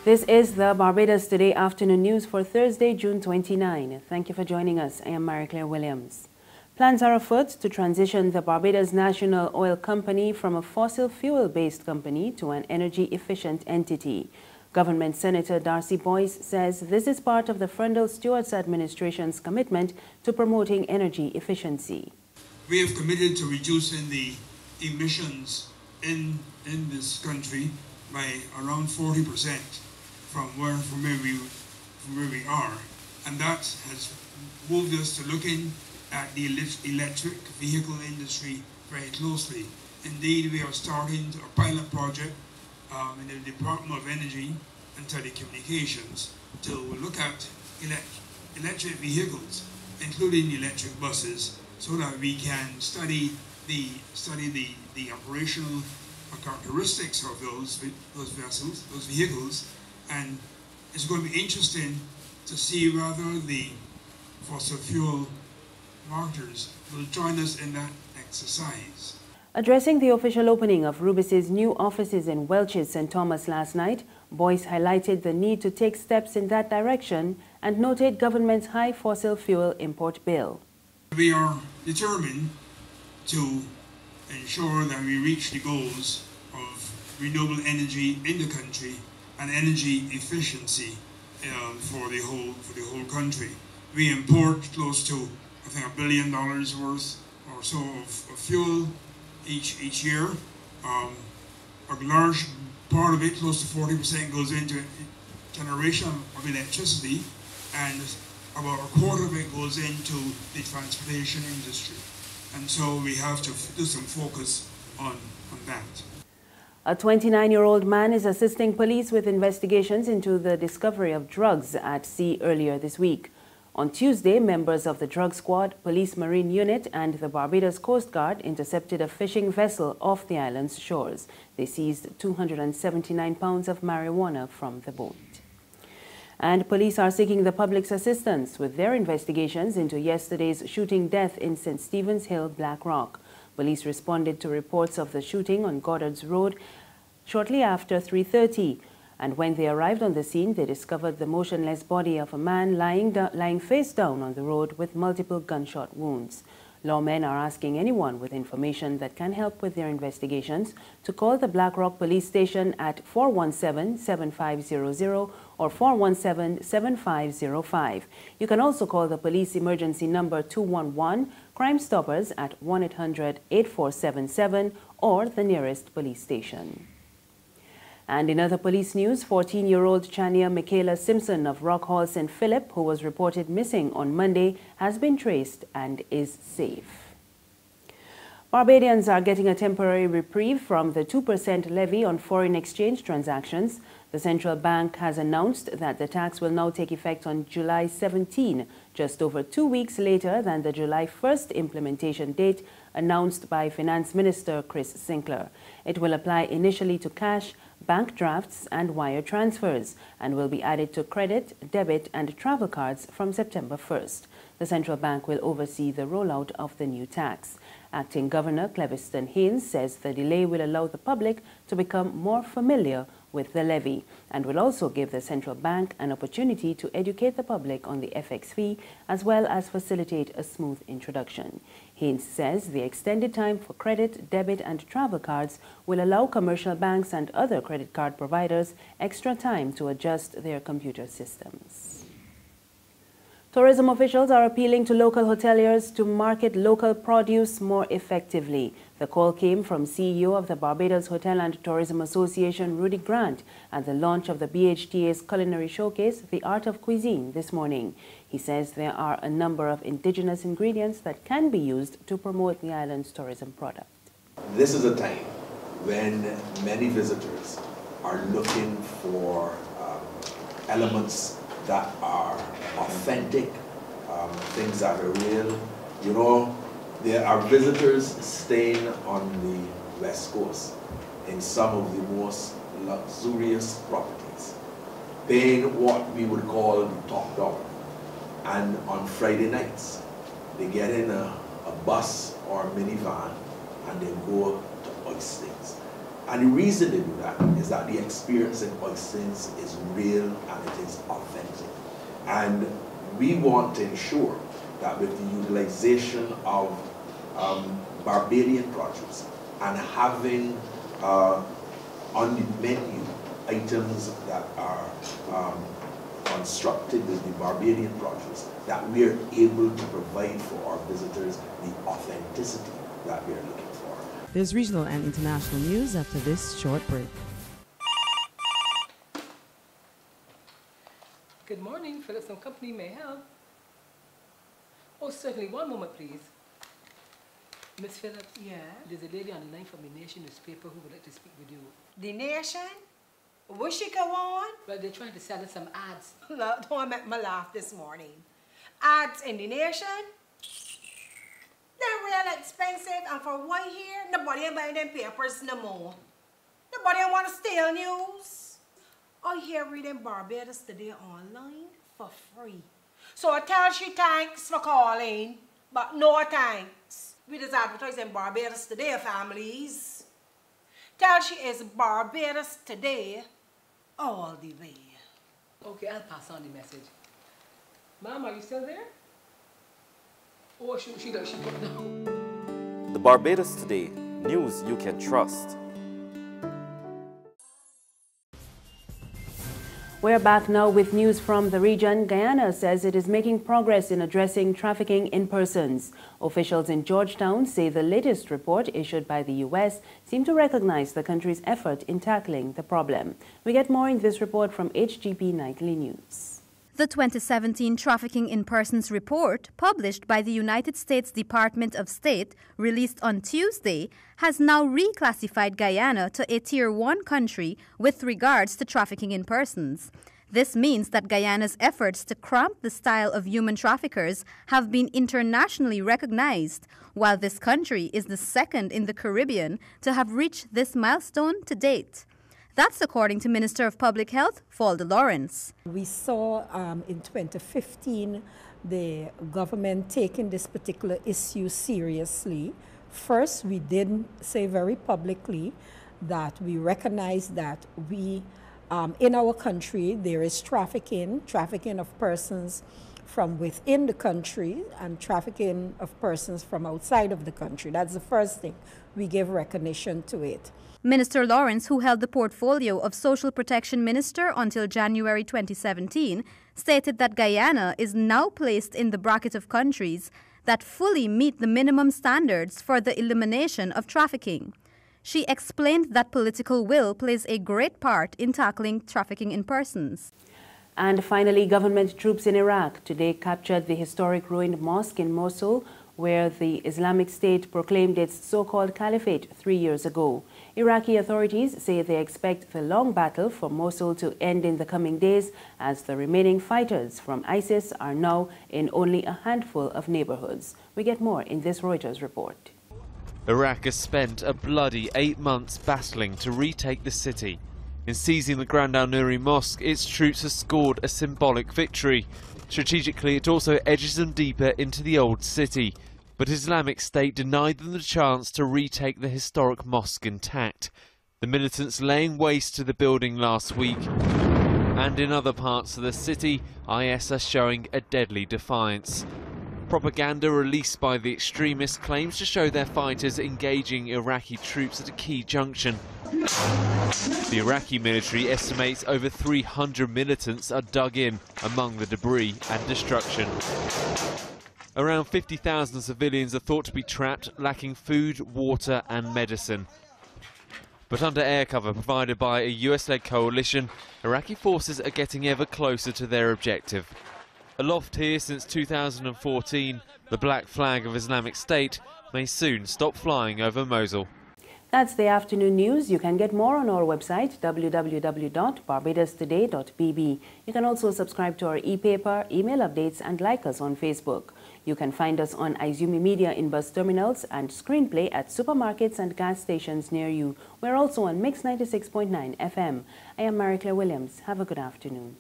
This is the Barbados Today afternoon news for Thursday, June 29. Thank you for joining us. I am Marie-Claire Williams. Plans are afoot to transition the Barbados National Oil Company from a fossil fuel-based company to an energy-efficient entity. Government Senator Darcy Boyce says this is part of the Freundel-Stewart's administration's commitment to promoting energy efficiency. We have committed to reducing the emissions in this country by around 40% from where we are, and that has moved us to looking at the electric vehicle industry very closely. Indeed, we are starting a pilot project in the Department of Energy and Telecommunications to look at electric vehicles, including electric buses, so that we can study the operational characteristics of those vehicles, and it's going to be interesting to see whether the fossil fuel marketers will join us in that exercise. Addressing the official opening of Rubis's new offices in Welch's St. Thomas last night, Boyce highlighted the need to take steps in that direction and noted government's high fossil fuel import bill. We are determined to ensure that we reach the goals of renewable energy in the country and energy efficiency for the whole country. We import close to, I think, $1 billion worth or so of fuel each year. A large part of it, close to 40%, goes into generation of electricity, and about a quarter of it goes into the transportation industry. And so we have to do some focus on that. A 29-year-old man is assisting police with investigations into the discovery of drugs at sea earlier this week. On Tuesday, members of the drug squad, police marine unit and the Barbados Coast Guard intercepted a fishing vessel off the island's shores. They seized 279 pounds of marijuana from the boat. And police are seeking the public's assistance with their investigations into yesterday's shooting death in St. Stephen's Hill, Black Rock. Police responded to reports of the shooting on Goddard's Road shortly after 3:30. And when they arrived on the scene, they discovered the motionless body of a man lying face down on the road with multiple gunshot wounds. Lawmen are asking anyone with information that can help with their investigations to call the Black Rock Police Station at 417-7500 or 417-7505. You can also call the police emergency number 211, Crime Stoppers at 1-800-8477 or the nearest police station. And in other police news, 14-year-old Chania Michaela Simpson of Rock Hall St. Philip, who was reported missing on Monday, has been traced and is safe. Barbadians are getting a temporary reprieve from the 2% levy on foreign exchange transactions. The central bank has announced that the tax will now take effect on July 17, just over 2 weeks later than the July 1st implementation date announced by Finance Minister Chris Sinclair. It will apply initially to cash, bank drafts and wire transfers, and will be added to credit, debit and travel cards from September 1st. The central bank will oversee the rollout of the new tax. Acting Governor Cleviston Haynes says the delay will allow the public to become more familiar with the levy and will also give the central bank an opportunity to educate the public on the FX fee as well as facilitate a smooth introduction. Haynes says the extended time for credit, debit and travel cards will allow commercial banks and other credit card providers extra time to adjust their computer systems. Tourism officials are appealing to local hoteliers to market local produce more effectively. The call came from CEO of the Barbados Hotel and Tourism Association, Rudy Grant, at the launch of the BHTA's culinary showcase, The Art of Cuisine, this morning. He says there are a number of indigenous ingredients that can be used to promote the island's tourism product. This is a time when many visitors are looking for elements that are authentic, things that are real. You know, there are visitors staying on the West Coast in some of the most luxurious properties, paying what we would call the top dollar. And on Friday nights, they get in a bus or a minivan and they go to oysters. And the reason they do that is that the experience in oysters is real and it is authentic. And we want to ensure that with the utilization of Barbadian produce and having on the menu items that are constructed with the Barbadian produce, that we are able to provide for our visitors the authenticity that we are looking for. There's regional and international news after this short break. Good morning, Phillips & Company, may I help? Oh, certainly. One moment, please. Miss Phillips? Yeah? There's a lady on the line from the Nation newspaper who would like to speak with you. The Nation? Will she go on? Well, they're trying to sell us some ads. Look, don't make me laugh this morning. Ads in the Nation? They're real expensive, and for 1 year, nobody ain't buying them papers no more. Nobody ain't want to steal news. I hear reading Barbados Today online for free. So I tell she thanks for calling, but no thanks. We just advertising Barbados Today, families. Tell she is Barbados Today all the way. Okay, I'll pass on the message. Ma'am, are you still there? Oh, she put it down. The Barbados Today, news you can trust. We're back now with news from the region. Guyana says it is making progress in addressing trafficking in persons. Officials in Georgetown say the latest report issued by the U.S. seem to recognize the country's effort in tackling the problem. We get more in this report from HGP Nightly News. The 2017 Trafficking in Persons report, published by the United States Department of State, released on Tuesday, has now reclassified Guyana to a Tier 1 country with regards to trafficking in persons. This means that Guyana's efforts to cramp the style of human traffickers have been internationally recognized, while this country is the second in the Caribbean to have reached this milestone to date. That's according to Minister of Public Health, Falda Lawrence. We saw in 2015 the government taking this particular issue seriously. First, we did say very publicly that we recognize that we, in our country, there is trafficking of persons from within the country and trafficking of persons from outside of the country. That's the first thing. We give recognition to it. Minister Lawrence, who held the portfolio of Social Protection Minister until January 2017, stated that Guyana is now placed in the bracket of countries that fully meet the minimum standards for the elimination of trafficking. She explained that political will plays a great part in tackling trafficking in persons. And finally, government troops in Iraq today captured the historic ruined mosque in Mosul, where the Islamic State proclaimed its so-called caliphate 3 years ago. Iraqi authorities say they expect the long battle for Mosul to end in the coming days, as the remaining fighters from ISIS are now in only a handful of neighborhoods. We get more in this Reuters report. Iraq has spent a bloody 8 months battling to retake the city. In seizing the Grand Al-Nuri Mosque, its troops have scored a symbolic victory. Strategically, it also edges them deeper into the old city. But Islamic State denied them the chance to retake the historic mosque intact. The militants laying waste to the building last week. And in other parts of the city, IS are showing a deadly defiance. Propaganda released by the extremists claims to show their fighters engaging Iraqi troops at a key junction. The Iraqi military estimates over 300 militants are dug in among the debris and destruction. Around 50,000 civilians are thought to be trapped, lacking food, water and medicine. But under air cover provided by a US-led coalition, Iraqi forces are getting ever closer to their objective. Aloft here since 2014, the black flag of Islamic State may soon stop flying over Mosul. That's the afternoon news. You can get more on our website, www.barbadostoday.bb. You can also subscribe to our e-paper, email updates, and like us on Facebook. You can find us on Izumi Media in bus terminals and Screenplay at supermarkets and gas stations near you. We're also on Mix 96.9 FM. I am Marie Claire Williams. Have a good afternoon.